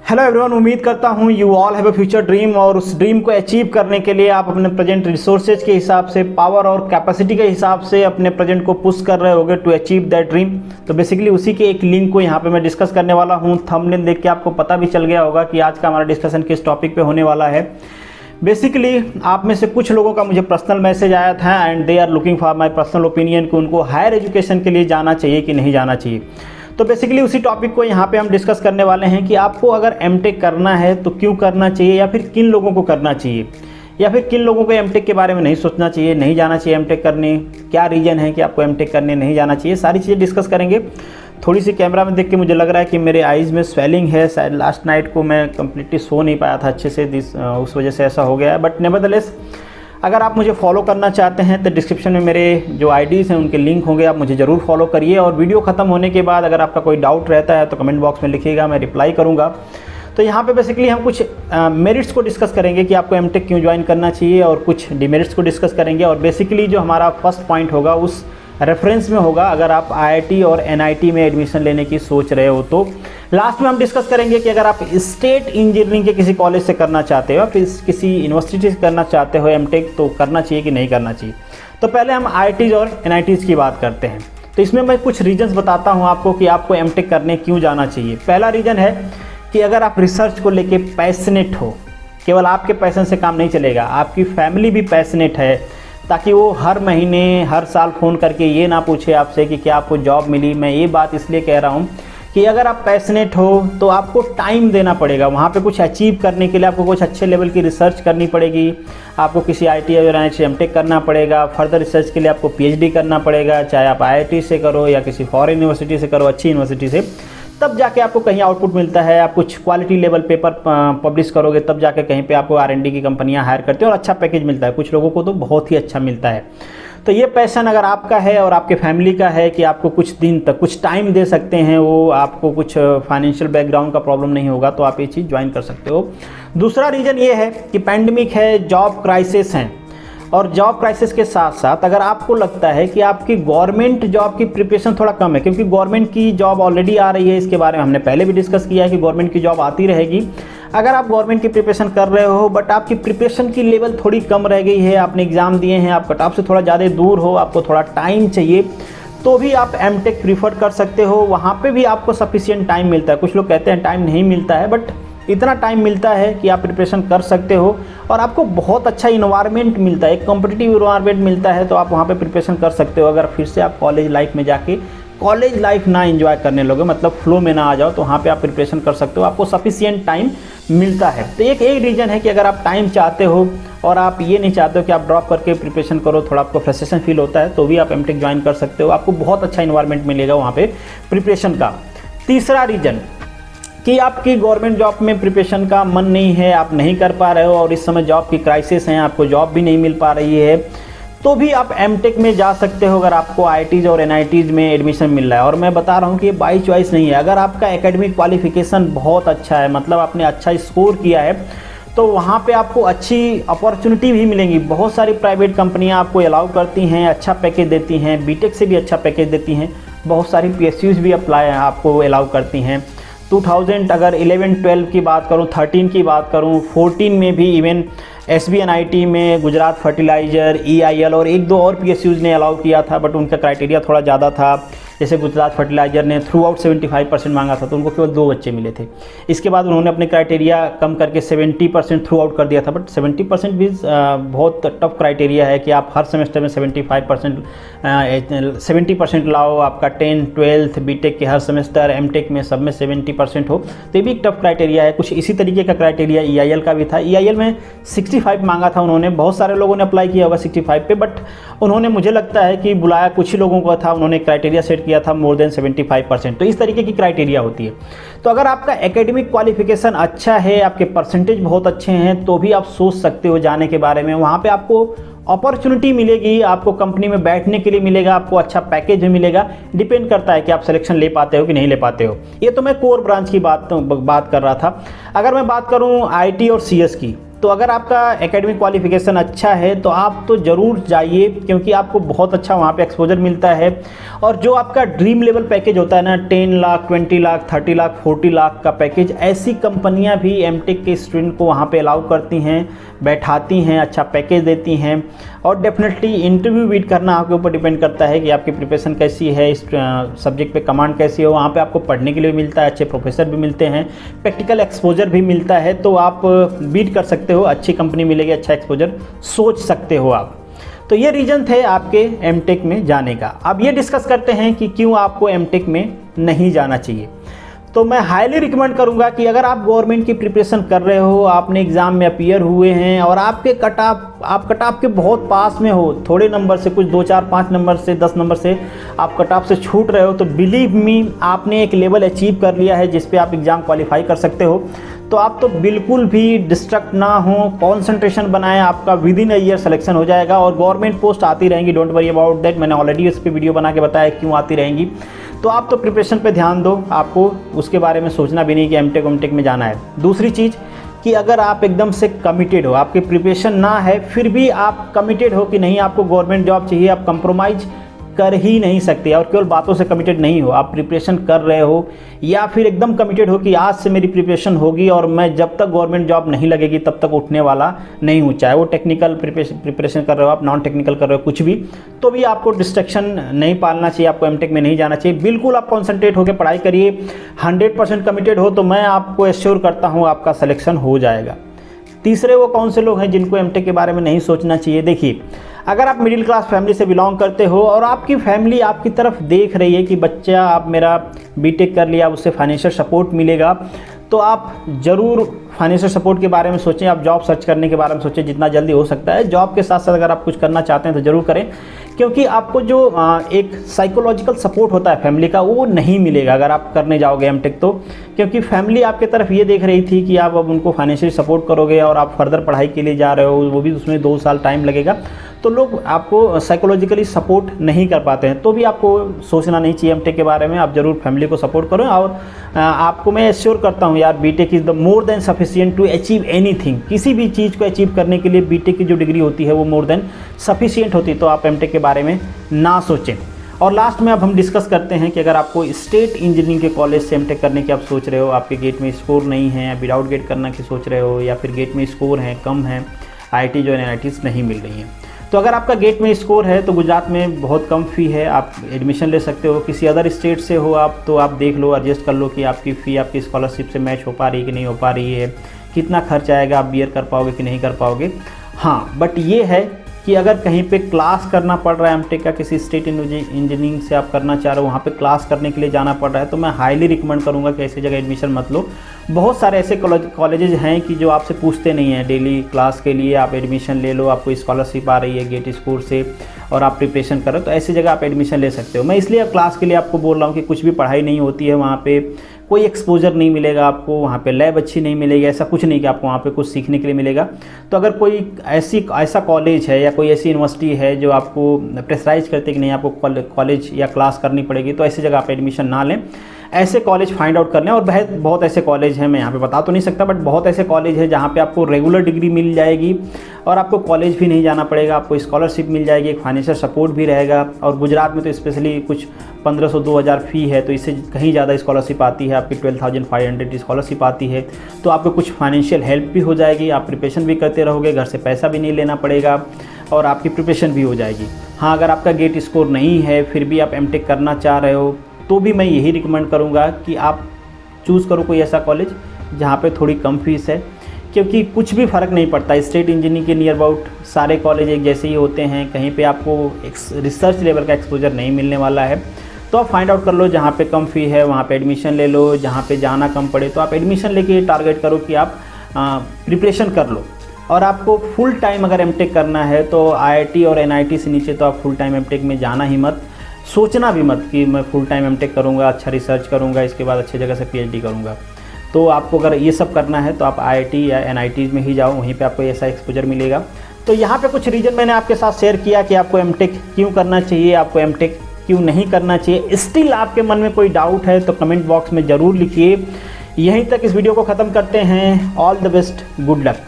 Hello everyone, उम्मीद करता हूँ you all have a future dream और उस ड्रीम को अचीव करने के लिए आप अपने प्रेजेंट रिसोर्सेज के हिसाब से, पावर और कैपेसिटी के हिसाब से अपने प्रेजेंट को पुश कर रहे होगे टू अचीव दैट ड्रीम। तो बेसिकली उसी के एक लिंक को यहाँ पे मैं डिस्कस करने वाला हूँ। थंबनेल देख के आपको पता भी चल गया होगा कि आज का हमारा डिस्कशन किस टॉपिक पे होने वाला है। बेसिकली आप में से कुछ लोगों का मुझे पर्सनल मैसेज आया था and they are looking for my personal opinion कि उनको हायर एजुकेशन के लिए जाना चाहिए कि नहीं जाना चाहिए। तो बेसिकली उसी टॉपिक को यहाँ पे हम डिस्कस करने वाले हैं कि आपको अगर एमटेक करना है तो क्यों करना चाहिए, या फिर किन लोगों को करना चाहिए, या फिर किन लोगों को एमटेक के बारे में नहीं सोचना चाहिए, नहीं जाना चाहिए एमटेक करने, क्या रीज़न है कि आपको एमटेक करने नहीं जाना चाहिए, सारी चीज़ें डिस्कस करेंगे। थोड़ी सी कैमरा में देख के मुझे लग रहा है कि मेरे आइज़ में स्वेलिंग है, शायद लास्ट नाइट को मैं कम्प्लीटली सो नहीं पाया था अच्छे से, उस वजह से ऐसा हो गया है। बट नेवरदलेस अगर आप मुझे फॉलो करना चाहते हैं तो डिस्क्रिप्शन में मेरे जो आईडीज़ हैं उनके लिंक होंगे, आप मुझे ज़रूर फॉलो करिए। और वीडियो ख़त्म होने के बाद अगर आपका कोई डाउट रहता है तो कमेंट बॉक्स में लिखिएगा, मैं रिप्लाई करूँगा। तो यहाँ पे बेसिकली हम कुछ मेरिट्स को डिस्कस करेंगे कि आपको एमटेक क्यों ज्वाइन करना चाहिए, और कुछ डिमेरिट्स को डिस्कस करेंगे। और बेसिकली जो हमारा फर्स्ट पॉइंट होगा उस रेफरेंस में होगा अगर आप आईआईटी और एनआईटी में एडमिशन लेने की सोच रहे हो। तो लास्ट में हम डिस्कस करेंगे कि अगर आप स्टेट इंजीनियरिंग के किसी कॉलेज से करना चाहते हो, फिर किसी यूनिवर्सिटी से करना चाहते हो एमटेक, तो करना चाहिए कि नहीं करना चाहिए। तो पहले हम आईआईटीज़ और एनआईटीज़ की बात करते हैं। तो इसमें मैं कुछ रीजन्स बताता हूँ आपको कि आपको एमटेक करने क्यों जाना चाहिए। पहला रीज़न है कि अगर आप रिसर्च को लेके पैशनेट हो, केवल आपके पैशन से काम नहीं चलेगा, आपकी फैमिली भी पैशनेट है, ताकि वो हर महीने हर साल फ़ोन करके ये ना पूछे आपसे कि क्या आपको जॉब मिली। मैं ये बात इसलिए कह रहा हूँ कि अगर आप पैशनेट हो तो आपको टाइम देना पड़ेगा वहाँ पे कुछ अचीव करने के लिए। आपको कुछ अच्छे लेवल की रिसर्च करनी पड़ेगी, आपको किसी आईटी या एनआईटी एमटेक करना पड़ेगा, फर्दर रिसर्च के लिए आपको पीएचडी करना पड़ेगा, चाहे आप आईआईटी से करो या किसी फॉरेन यूनिवर्सिटी से करो, अच्छी यूनिवर्सिटी से, तब जाके आपको कहीं आउटपुट मिलता है। आप कुछ क्वालिटी लेवल पेपर पब्लिश करोगे तब जाके कहीं पे आपको आरएनडी की कंपनियां हायर करती हैं और अच्छा पैकेज मिलता है। कुछ लोगों को तो बहुत ही अच्छा मिलता है। तो ये पैशन अगर आपका है और आपके फैमिली का है कि आपको कुछ दिन तक कुछ टाइम दे सकते हैं, वो आपको कुछ फाइनेंशियल बैकग्राउंड का प्रॉब्लम नहीं होगा, तो आप ये चीज़ ज्वाइन कर सकते हो। दूसरा रीज़न ये है कि पैंडमिक है, जॉब क्राइसिस हैं, और जॉब क्राइसिस के साथ साथ अगर आपको लगता है कि आपकी गवर्नमेंट जॉब की प्रिपरेशन थोड़ा कम है, क्योंकि गवर्नमेंट की जॉब ऑलरेडी आ रही है, इसके बारे में हमने पहले भी डिस्कस किया है कि गवर्नमेंट की जॉब आती रहेगी। अगर आप गवर्नमेंट की प्रिपरेशन कर रहे हो बट आपकी प्रिपरेशन की लेवल थोड़ी कम रह गई है, आपने एग्ज़ाम दिए हैं, आप कट ऑफ से थोड़ा ज़्यादा दूर हो, आपको थोड़ा टाइम चाहिए, तो भी आप एमटेक प्रीफर कर सकते हो। वहाँ पे भी आपको सफिशिएंट टाइम मिलता है। कुछ लोग कहते हैं टाइम नहीं मिलता है, बट इतना टाइम मिलता है कि आप प्रिपरेशन कर सकते हो और आपको बहुत अच्छा इन्वायरमेंट मिलता है, एक कॉम्पिटिटिव इन्वायरमेंट मिलता है, तो आप वहाँ पे प्रिपरेशन कर सकते हो। अगर फिर से आप कॉलेज लाइफ में जाके कॉलेज लाइफ ना एंजॉय करने लोगे, मतलब फ्लो में ना आ जाओ, तो वहाँ पे आप प्रिपरेशन कर सकते हो, आपको सफिशिएंट टाइम मिलता है। तो एक रीज़न है कि अगर आप टाइम चाहते हो और आप ये नहीं चाहते हो कि आप ड्रॉप करके प्रिपरेशन करो, थोड़ा आपको फ्रस्ट्रेशन फील होता है, तो भी आप एमटेक ज्वाइन कर सकते हो। आपको बहुत अच्छा इन्वायरमेंट मिलेगा वहाँ पे प्रिपरेशन का। तीसरा रीज़न कि आपकी गवर्नमेंट जॉब में प्रिपरेशन का मन नहीं है, आप नहीं कर पा रहे हो और इस समय जॉब की क्राइसिस है, आपको जॉब भी नहीं मिल पा रही है, तो भी आप एमटेक में जा सकते हो अगर आपको आईआईटीज़ और एनआईटीज़ में एडमिशन मिल रहा है। और मैं बता रहा हूँ कि ये बाई चॉइस नहीं है। अगर आपका एकेडमिक क्वालिफिकेशन बहुत अच्छा है, मतलब आपने अच्छा स्कोर किया है, तो वहाँ पे आपको अच्छी अपॉर्चुनिटी भी मिलेंगी। बहुत सारी प्राइवेट कंपनियाँ आपको अलाउ करती हैं, अच्छा पैकेज देती हैं, बीटेक से भी अच्छा पैकेज देती हैं, बहुत सारी पीएसयूज़ भी आपको अलाउ करती हैं। 2000 अगर 11-12 की बात करूं, 13 की बात करूं, 14 में भी इवन एसबीएनआईटी में गुजरात फर्टिलाइज़र, ईआईएल और एक दो और पीएसयूज़ ने अलाउ किया था, बट उनका क्राइटेरिया थोड़ा ज़्यादा था। जैसे गुजरात फर्टिलाइज़र ने थ्रू आउट 75% मांगा था, तो उनको केवल 2 बच्चे मिले थे। इसके बाद उन्होंने अपने क्राइटेरिया कम करके 70% थ्रू आउट कर दिया था, बट 70% भी बहुत टफ क्राइटेरिया है कि आप हर सेमेस्टर में 70% लाओ। आपका 10, 12 बीटेक के हर सेमेस्टर, एमटेक में सब में 70% हो, तो ये भी एक टफ क्राइटेरिया है। कुछ इसी तरीके का क्राइटेरिया ईआईएल का भी था। ईआईएल में 65 मांगा था उन्होंने, बहुत सारे लोगों ने अप्लाई किया होगा 65 पे, बट उन्होंने, मुझे लगता है कि बुलाया कुछ ही लोगों को था, उन्होंने क्राइटेरिया सेट किया था मोर देन 75%। तो इस तरीके की क्राइटेरिया होती है। तो अगर आपका एकेडमिक क्वालिफिकेशन अच्छा है, आपके परसेंटेज बहुत अच्छे हैं, तो भी आप सोच सकते हो जाने के बारे में। वहाँ पे आपको अपॉर्चुनिटी मिलेगी, आपको कंपनी में बैठने के लिए मिलेगा, आपको अच्छा पैकेज भी मिलेगा। डिपेंड करता है कि आप सिलेक्शन ले पाते हो कि नहीं ले पाते हो। ये तो मैं कोर ब्रांच की बात कर रहा था। अगर मैं बात करूं आईटी और सीएस की, तो अगर आपका एकेडमिक क्वालिफिकेशन अच्छा है तो आप तो ज़रूर जाइए, क्योंकि आपको बहुत अच्छा वहाँ पे एक्सपोजर मिलता है। और जो आपका ड्रीम लेवल पैकेज होता है ना, 10 लाख, 20 लाख, 30 लाख, 40 लाख का पैकेज, ऐसी कंपनियां भी एमटेक के स्टूडेंट को वहाँ पे अलाउ करती हैं, बैठाती हैं, अच्छा पैकेज देती हैं। और डेफिनेटली इंटरव्यू बीट करना आपके ऊपर डिपेंड करता है कि आपकी प्रिपरेशन कैसी है, इस सब्जेक्ट पे कमांड कैसी है। वहाँ पे आपको पढ़ने के लिए मिलता है, अच्छे प्रोफेसर भी मिलते हैं, प्रैक्टिकल एक्सपोजर भी मिलता है, तो आप बीट कर सकते हो, अच्छी कंपनी मिलेगी, अच्छा एक्सपोजर सोच सकते हो आप। तो ये रीज़न थे आपके एमटेक में जाने का। अब ये डिस्कस करते हैं कि क्यों आपको एमटेक में नहीं जाना चाहिए। तो मैं हाईली रिकमेंड करूंगा कि अगर आप गवर्नमेंट की प्रिपरेशन कर रहे हो, आपने एग्ज़ाम में अपीयर हुए हैं और आपके आप कट ऑफ के बहुत पास में हो, थोड़े नंबर से, कुछ 2, 4, 5 नंबर से, 10 नंबर से आप कट ऑफ से छूट रहे हो, तो बिलीव मी आपने एक लेवल अचीव कर लिया है जिस पे आप एग्ज़ाम क्वालिफाई कर सकते हो। तो आप तो बिल्कुल भी डिस्ट्रैक्ट ना हो, कॉन्सेंट्रेशन बनाएं, आपका with in a year selection हो जाएगा। और गवर्नमेंट पोस्ट आती रहेंगी, डोंट वरी अबाउट दैट, मैंने ऑलरेडी इस पर वीडियो बना के बताया क्यों आती रहेंगी। तो आप तो प्रिपरेशन पे ध्यान दो, आपको उसके बारे में सोचना भी नहीं कि एमटेक में जाना है। दूसरी चीज़ कि अगर आप एकदम से कमिटेड हो, आपकी प्रिपरेशन ना है, फिर भी आप कमिटेड हो कि नहीं आपको गवर्नमेंट जॉब चाहिए, आप कंप्रोमाइज़ कर ही नहीं सकते। और केवल बातों से कमिटेड नहीं हो, आप प्रिपरेशन कर रहे हो, या फिर एकदम कमिटेड हो कि आज से मेरी प्रिपरेशन होगी और मैं जब तक गवर्नमेंट जॉब नहीं लगेगी तब तक उठने वाला नहीं हूँ। चाहे वो टेक्निकल प्रिपरेशन कर रहे हो आप, नॉन टेक्निकल कर रहे हो, कुछ भी, तो भी आपको डिस्ट्रैक्शन नहीं पालना चाहिए, आपको एमटेक में नहीं जाना चाहिए। बिल्कुल आप कॉन्सेंट्रेट होकर पढ़ाई करिए, 100% कमिटेड हो तो मैं आपको एश्योर करता हूँ आपका सिलेक्शन हो जाएगा। तीसरे वो कौन से लोग हैं जिनको एमटेक के बारे में नहीं सोचना चाहिए? देखिए, अगर आप मिडिल क्लास फैमिली से बिलोंग करते हो और आपकी फैमिली आपकी तरफ देख रही है कि बच्चा आप मेरा बीटेक कर लिया, उससे फाइनेंशियल सपोर्ट मिलेगा, तो आप ज़रूर फाइनेंशियल सपोर्ट के बारे में सोचें, आप जॉब सर्च करने के बारे में सोचें जितना जल्दी हो सकता है। जॉब के साथ साथ अगर आप कुछ करना चाहते हैं तो ज़रूर करें, क्योंकि आपको जो एक साइकोलॉजिकल सपोर्ट होता है फैमिली का, वो नहीं मिलेगा अगर आप करने जाओगे एमटेक तो। क्योंकि फैमिली आपके तरफ ये देख रही थी कि आप अब उनको फाइनेंशियली सपोर्ट करोगे और आप फर्दर पढ़ाई के लिए जा रहे हो, वो भी उसमें 2 साल टाइम लगेगा, तो लोग आपको साइकोलॉजिकली सपोर्ट नहीं कर पाते हैं। तो भी आपको सोचना नहीं चाहिए एमटेक के बारे में, आप ज़रूर फैमिली को सपोर्ट करो। और आपको मैं एश्योर करता हूँ यार, BTech is the more than sufficient to achieve anything. किसी भी चीज़ को अचीव करने के लिए बीटेक की जो डिग्री होती है वो मोर देन सफिशिएंट होती है। तो आप एमटेक के बारे में ना सोचें। और लास्ट में अब हम डिस्कस करते हैं कि अगर आपको स्टेट इंजीनियरिंग के कॉलेज से एमटेक करने की आप सोच रहे हो, आपके गेट में स्कोर नहीं है, विदाउट गेट करना की सोच रहे हो, या फिर गेट में स्कोर है कम है, आईआईटी जो एनआईटीज़ नहीं मिल रही हैं, तो अगर आपका गेट में स्कोर है तो गुजरात में बहुत कम फ़ी है, आप एडमिशन ले सकते हो। किसी अदर स्टेट से हो आप तो आप देख लो, एडजस्ट कर लो कि आपकी फ़ी आपकी स्कॉलरशिप से मैच हो पा रही है कि नहीं हो पा रही है, कितना खर्च आएगा, आप बियर कर पाओगे कि नहीं कर पाओगे। हाँ, बट ये है कि अगर कहीं पे क्लास करना पड़ रहा है एमटेक का, किसी स्टेट इंजीनियरिंग से आप करना चाह रहे हो, वहाँ पे क्लास करने के लिए जाना पड़ रहा है, तो मैं हाईली रिकमेंड करूँगा कि ऐसी जगह एडमिशन मत लो। बहुत सारे ऐसे कॉलेजेस हैं कि जो आपसे पूछते नहीं हैं, डेली क्लास के लिए आप एडमिशन ले लो, आपको स्कॉलरशिप आ रही है गेट स्कोर से और आप प्रिपरेशन करो, तो ऐसी जगह आप एडमिशन ले सकते हो। मैं इसलिए अब क्लास के लिए आपको बोल रहा हूँ कि कुछ भी पढ़ाई नहीं होती है वहाँ पे, कोई एक्सपोजर नहीं मिलेगा आपको, वहाँ पे लैब अच्छी नहीं मिलेगी, ऐसा कुछ नहीं कि आपको वहाँ पे कुछ सीखने के लिए मिलेगा। तो अगर कोई ऐसा कॉलेज है या कोई ऐसी यूनिवर्सिटी है जो आपको प्रेशराइज करते कि नहीं आपको कॉलेज या क्लास करनी पड़ेगी, तो ऐसी जगह आप एडमिशन ना लें। ऐसे कॉलेज फाइंड आउट कर लें। और बहुत ऐसे कॉलेज हैं, मैं यहाँ पे बता तो नहीं सकता, बट बहुत ऐसे कॉलेज हैं जहाँ पे आपको रेगुलर डिग्री मिल जाएगी और आपको कॉलेज भी नहीं जाना पड़ेगा, आपको स्कॉलरशिप मिल जाएगी, एक फाइनेंशियल सपोर्ट भी रहेगा। और गुजरात में तो स्पेशली कुछ 1500-2000 फ़ी है, तो इससे कहीं ज़्यादा स्कॉलरशिप आती है, आपकी 12,500 स्कॉलरशिप आती है, तो आपको कुछ फाइनेंशियल हेल्प भी हो जाएगी, आप प्रिपरेशन भी करते रहोगे, घर से पैसा भी नहीं लेना पड़ेगा और आपकी प्रिपरेशन भी हो जाएगी। हाँ, अगर आपका गेट स्कोर नहीं है फिर भी आप एमटेक करना चाह रहे हो, तो भी मैं यही रिकमेंड करूँगा कि आप चूज़ करो कोई ऐसा कॉलेज जहाँ पे थोड़ी कम फीस है, क्योंकि कुछ भी फ़र्क नहीं पड़ता। स्टेट इंजीनियरिंग के नियर अबाउट सारे कॉलेज एक जैसे ही होते हैं, कहीं पे आपको एक रिसर्च लेवल का एक्सपोजर नहीं मिलने वाला है। तो आप फाइंड आउट कर लो जहाँ पे कम फ़ी है वहाँ पे एडमिशन ले लो, जहाँ पे जाना कम पड़े तो आप एडमिशन लेके टारगेट करो कि आप प्रिपरेशन कर लो। और आपको फुल टाइम अगर एमटेक करना है तो आईआईटी और एनआईटी से नीचे तो आप फुल टाइम एमटेक में जाना ही मत, सोचना भी मत कि मैं फुल टाइम एमटेक करूँगा, अच्छा रिसर्च करूँगा, इसके बाद अच्छी जगह से पीएचडी करूँगा। तो आपको अगर ये सब करना है तो आप आईआईटी या एनआईटी में ही जाओ, वहीं पे आपको ऐसा एक्सपोजर मिलेगा। तो यहाँ पे कुछ रीज़न मैंने आपके साथ शेयर किया कि आपको एमटेक क्यों करना चाहिए, आपको एमटेक क्यों नहीं करना चाहिए। स्टिल आपके मन में कोई डाउट है तो कमेंट बॉक्स में ज़रूर लिखिए। यहीं तक इस वीडियो को ख़त्म करते हैं। All the best, good luck.